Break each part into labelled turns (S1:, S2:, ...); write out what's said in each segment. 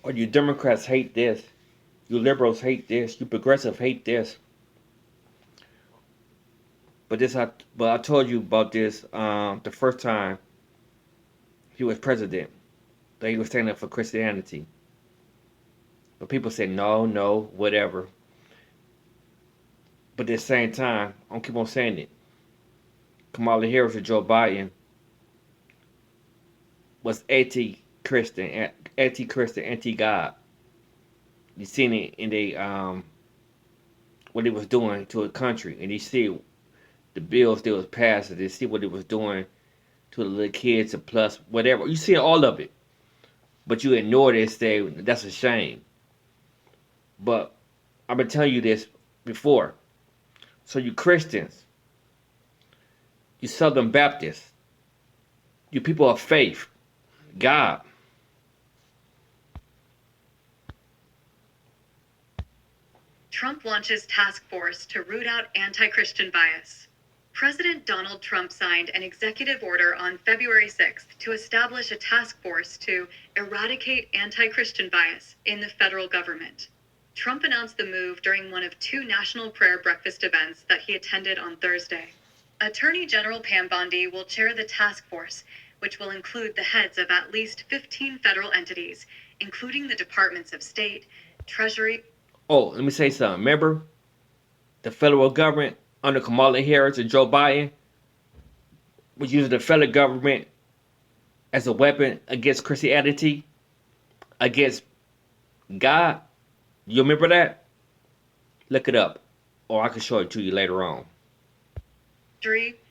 S1: or you Democrats hate this, you liberals hate this, you progressive hate this. But I told you about this the first time he was president, that he was standing up for Christianity. But people said no, no, whatever. But at the same time, I'm keep on saying it. Kamala Harris or Joe Biden was anti-Christian, anti-God. You seen it in what it was doing to a country, and you see the bills that was passed, and you see what it was doing to the little kids, and plus whatever. You see all of it, but you ignore it and say that's a shame. But I've been telling you this before. So you Christians, you Southern Baptists, you people of faith, God.
S2: Trump launches task force to root out anti-Christian bias. President Donald Trump signed an executive order on February 6th to establish a task force to eradicate anti-Christian bias in the federal government. Trump announced the move during one of two National Prayer Breakfast events that he attended on Thursday. Attorney General Pam Bondi will chair the task force, which will include the heads of at least 15 federal entities, including the Departments of State, Treasury.
S1: Oh, let me say something. Remember, the federal government under Kamala Harris and Joe Biden was using the federal government as a weapon against Christianity, against God. You remember that? Look it up, or I can show it to you later on.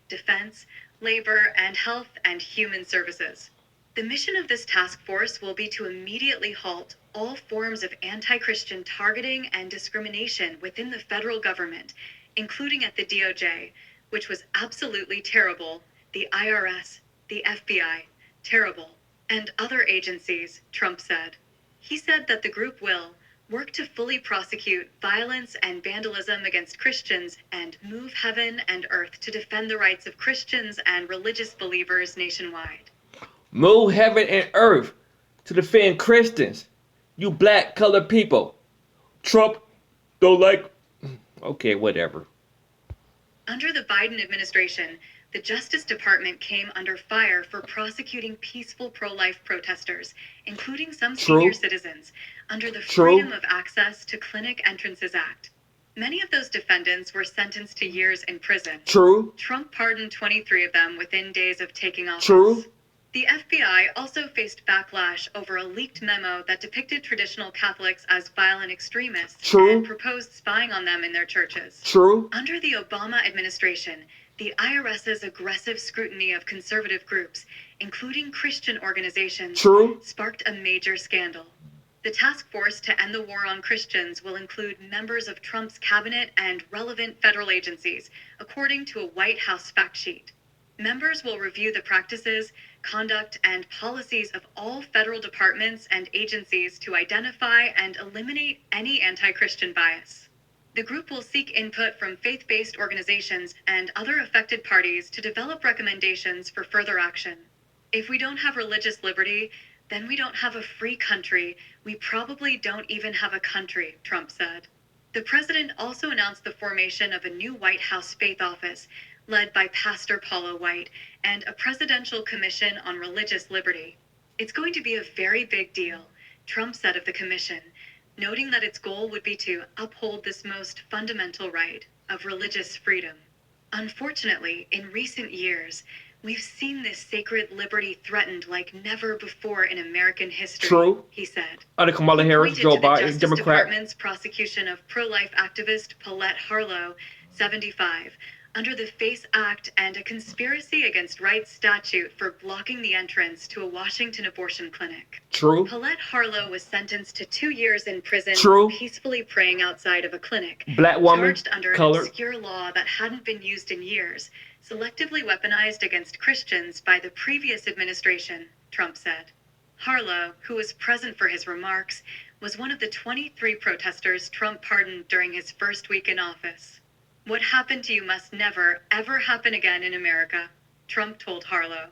S2: Defense, labor, and health and human services. The mission of this task force will be to immediately halt all forms of anti-Christian targeting and discrimination within the federal government, including at the DOJ, which was absolutely terrible, the IRS, the FBI, terrible, and other agencies, Trump said. He said that the group will work to fully prosecute violence and vandalism against Christians and move heaven and earth to defend the rights of Christians and religious believers nationwide.
S1: Move heaven and earth to defend Christians. You black colored people. Trump don't like. Okay, whatever.
S2: Under the Biden administration, the Justice Department came under fire for prosecuting peaceful pro-life protesters, including some senior citizens, under the Freedom of Access to Clinic Entrances Act. Many of those defendants were sentenced to years in prison. Trump pardoned 23 of them within days of taking office. The FBI also faced backlash over a leaked memo that depicted traditional Catholics as violent extremists and proposed spying on them in their churches. Under the Obama administration, the IRS's aggressive scrutiny of conservative groups, including Christian organizations, sparked a major scandal. The task force to end the war on Christians will include members of Trump's cabinet and relevant federal agencies, according to a White House fact sheet. Members will review the practices, conduct, and policies of all federal departments and agencies to identify and eliminate any anti-Christian bias. The group will seek input from faith-based organizations and other affected parties to develop recommendations for further action. If we don't have religious liberty, then we don't have a free country. We probably don't even have a country, Trump said. The president also announced the formation of a new White House faith office, led by Pastor Paula White, and a presidential commission on religious liberty. It's going to be a very big deal, Trump said of the commission, noting that its goal would be to uphold this most fundamental right of religious freedom. Unfortunately, in recent years, we've seen this sacred liberty threatened like never before in American history, he said.
S1: Under Kamala Harris, Joe Biden,
S2: Justice
S1: Democrat.
S2: Department's prosecution of pro-life activist Paulette Harlow, 75, under the FACE Act and a conspiracy against rights statute for blocking the entrance to a Washington abortion clinic. Paulette Harlow was sentenced to 2 years in prison for peacefully praying outside of a clinic,
S1: Black woman,
S2: charged under an obscure law that hadn't been used in years, selectively weaponized against Christians by the previous administration, Trump said. Harlow, who was present for his remarks, was one of the 23 protesters Trump pardoned during his first week in office. What happened to you must never, ever happen again in America, Trump told Harlow.